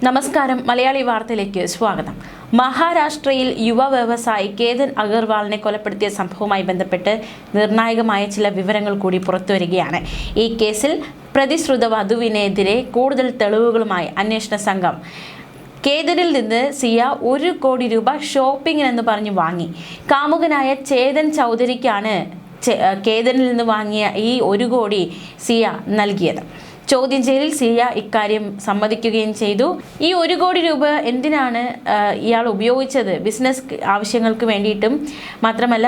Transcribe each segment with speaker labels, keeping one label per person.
Speaker 1: നമസ്കാരം, മലയാളി വാർത്തയിലേക്ക് സ്വാഗതം. മഹാരാഷ്ട്രയിൽ യുവ വ്യവസായി കേതൻ അഗർവാളിനെ കൊലപ്പെടുത്തിയ സംഭവവുമായി ബന്ധപ്പെട്ട് നിർണായകമായ ചില വിവരങ്ങൾ കൂടി പുറത്തുവരികയാണ്. ഈ കേസിൽ പ്രതിശ്രുത വധുവിനെതിരെ കൂടുതൽ തെളിവുകളുമായി അന്വേഷണ സംഘം കേതനിൽ നിന്ന് സിയ 1 കോടി രൂപ ഷോപ്പിങ്ങിനെന്ന് പറഞ്ഞ് വാങ്ങി. കാമുകനായ ചേതൻ ചൗധരിക്കാണ് കേതനിൽ നിന്ന് വാങ്ങിയ ഈ 1 കോടി സിയ നൽകിയത്. ചോദ്യം ചെയ്യലിൽ സിയ ഇക്കാര്യം സമ്മതിക്കുകയും ചെയ്തു. ഈ 1 കോടി രൂപ എന്തിനാണ് ഇയാൾ ഉപയോഗിച്ചത്? ബിസിനസ് ആവശ്യങ്ങൾക്ക് വേണ്ടിയിട്ടും മാത്രമല്ല,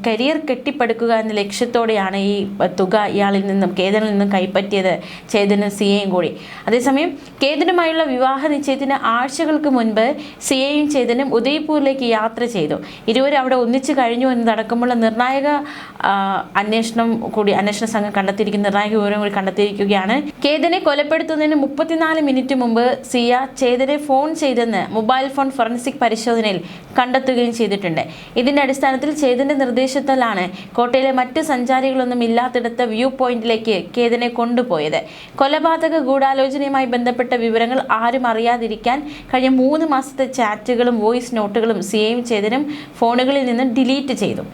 Speaker 1: കരിയർ കെട്ടിപ്പടുക്കുക എന്ന ലക്ഷ്യത്തോടെയാണ് ഈ തുക ഇയാളിൽ നിന്നും കേതനിൽ നിന്നും കൈപ്പറ്റിയത്, ചേതനും സിയയും കൂടി. അതേസമയം കേതനുമായുള്ള വിവാഹ നിശ്ചയത്തിന് ആഴ്ചകൾക്ക് മുൻപ് സിയയും ചേതനും ഉദയ്പൂരിലേക്ക് യാത്ര ചെയ്തു. ഇരുവരും അവിടെ ഒന്നിച്ചു കഴിഞ്ഞു എന്നതടക്കമുള്ള നിർണായക അന്വേഷണ സംഘം കണ്ടെത്തിയിരിക്കുന്ന നിർണായക വിവരം കൂടി കണ്ടെത്തിയിരിക്കുകയാണ്. കേതനെ കൊലപ്പെടുത്തുന്നതിന് 34 മിനിറ്റ് മുമ്പ് സിയ ചേതനെ ഫോൺ ചെയ്തെന്ന് മൊബൈൽ ഫോൺ ഫോറൻസിക് പരിശോധനയിൽ കണ്ടെത്തുകയും ചെയ്തിട്ടുണ്ട്. ഇതിന്റെ അടിസ്ഥാനത്തിൽ ചേതന്റെ നിർദ്ദേശത്താലാണ് കോട്ടയിലെ മറ്റ് സഞ്ചാരികളൊന്നും ഇല്ലാത്തിടത്ത് വ്യൂ പോയിന്റിലേക്ക് കേതനെ കൊണ്ടുപോയത്. കൊലപാതക ഗൂഢാലോചനയുമായി ബന്ധപ്പെട്ട വിവരങ്ങൾ ആരും അറിയാതിരിക്കാൻ കഴിഞ്ഞ 3 മാസത്തെ ചാറ്റുകളും വോയിസ് നോട്ടുകളും സിയയും ചേതനും ഫോണുകളിൽ നിന്ന് ഡിലീറ്റ് ചെയ്തു.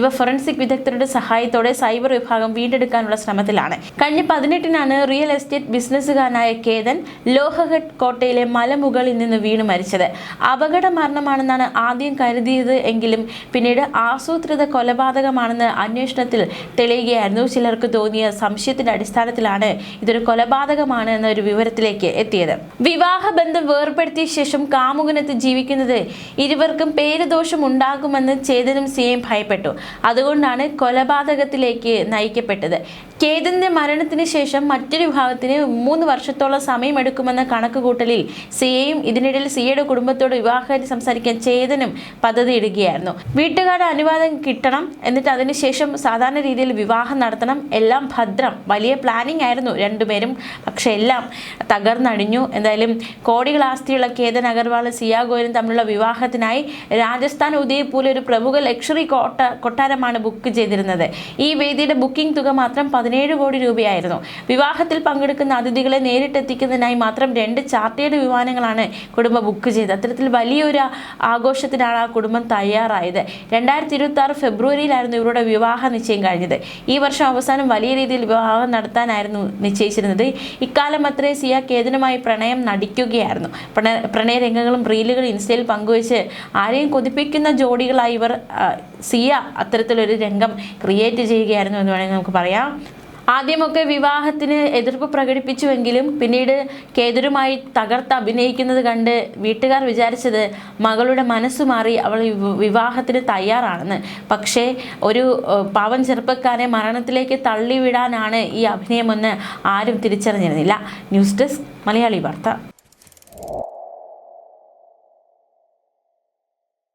Speaker 1: ഇവ ഫോറൻസിക് വിദഗ്ധരുടെ സഹായത്തോടെ സൈബർ വിഭാഗം വീണ്ടെടുക്കാനുള്ള ശ്രമത്തിലാണ്. കഴിഞ്ഞ 18-നാണ് റിയൽ എസ്റ്റേറ്റ് ബിസിനസ്സുകാരനായ കേതൻ ലോഹഘട്ട് കോട്ടയിലെ മലമുകളിൽ നിന്ന് വീണ് മരിച്ചത്. അപകട മരണമാണെന്നാണ് ആദ്യം കരുതിയത് എങ്കിലും പിന്നീട് ആസൂത്രിത കൊലപാതകമാണെന്ന് അന്വേഷണത്തിൽ തെളിയുകയായിരുന്നു. ചിലർക്ക് തോന്നിയ സംശയത്തിന്റെ അടിസ്ഥാനത്തിലാണ് ഇതൊരു കൊലപാതകമാണ് എന്നൊരു വിവരത്തിലേക്ക് എത്തിയത്. വിവാഹബന്ധം വേർപ്പെടുത്തിയ ശേഷം കാമുകനത്ത് ജീവിക്കുന്നത് ഇരുവർക്കും പേരുദോഷം ഉണ്ടാകുമെന്ന് ചേതനും സിയയും ഭയപ്പെട്ടു. അതുകൊണ്ടാണ് കൊലപാതകത്തിലേക്ക് നയിക്കപ്പെട്ടത്. കേതന്റെ മരണത്തിന് ശേഷം മറ്റൊരു വിഭാഗത്തിന് 3 വർഷത്തോളം സമയമെടുക്കുമെന്ന കണക്കുകൂട്ടലിൽ സിയയും ഇതിനിടയിൽ സിയയുടെ കുടുംബത്തോട് വിവാഹകാര്യം സംസാരിക്കാൻ ചേതനും പദ്ധതി ഇടുകയായിരുന്നു. വീട്ടുകാരുടെ അനുവാദം കിട്ടണം, എന്നിട്ട് അതിനുശേഷം സാധാരണ രീതിയിൽ വിവാഹം നടത്തണം. എല്ലാം ഭദ്രം. വലിയ പ്ലാനിംഗ് ആയിരുന്നു രണ്ടുപേരും. പക്ഷെ എല്ലാം തകർന്നടിഞ്ഞു. എന്തായാലും കോടികൾ ആസ്തിയുള്ള കേതൻ അഗർവാളും സിയ ഗോയലും തമ്മിലുള്ള വിവാഹത്തിനായി രാജസ്ഥാൻ ഉദയ്പൂരിൽ ഒരു പ്രമുഖ ലക്ഷറി കൊട്ടാരമാണ് ബുക്ക് ചെയ്തിരുന്നത്. ഈ വേദിയുടെ ബുക്കിംഗ് തുക മാത്രം 17 കോടി രൂപയായിരുന്നു. വിവാഹത്തിൽ പങ്കെടുക്കുന്ന അതിഥികളെ നേരിട്ടെത്തിക്കുന്നതിനായി മാത്രം 2 ചാർട്ടേഡ് വിമാനങ്ങളാണ് കുടുംബം ബുക്ക് ചെയ്തത്. അത്തരത്തിൽ വലിയൊരു ആഘോഷത്തിനാണ് ആ കുടുംബം തയ്യാറായത്. 2026 ഫെബ്രുവരിയിലായിരുന്നു ഇവരുടെ വിവാഹ നിശ്ചയം കഴിഞ്ഞത്. ഈ വർഷം അവസാനം വലിയ രീതിയിൽ വിവാഹം നടത്താനായിരുന്നു നിശ്ചയിച്ചിരുന്നത്. ഇക്കാലം അത്രേ സിയ കേതനുമായി പ്രണയം നടിക്കുകയായിരുന്നു. പ്രണയ രംഗങ്ങളും റീലുകളും ഇൻസ്റ്റയിൽ പങ്കുവച്ച് ആരെയും കൊതിപ്പിക്കുന്ന ജോഡികളായി ഇവർ സിയ അത്തരത്തിലൊരു രംഗം ക്രിയേറ്റ് ചെയ്യുകയായിരുന്നു എന്ന് വേണമെങ്കിൽ നമുക്ക് പറയാം. ആദ്യമൊക്കെ വിവാഹത്തിന് എതിർപ്പ് പ്രകടിപ്പിച്ചുവെങ്കിലും പിന്നീട് കേതനുമായി തകർത്ത് അഭിനയിക്കുന്നത് കണ്ട് വീട്ടുകാർ വിചാരിച്ചത് മകളുടെ മനസ്സ് മാറി അവൾ വിവാഹത്തിന് തയ്യാറാണെന്ന്. പക്ഷേ ഒരു പാവം ചെറുപ്പക്കാരെ മരണത്തിലേക്ക് തള്ളിവിടാനാണ് ഈ അഭിനയമെന്ന് ആരും തിരിച്ചറിഞ്ഞിരുന്നില്ല. ന്യൂസ് ഡെസ്ക്, മലയാളി വാർത്ത.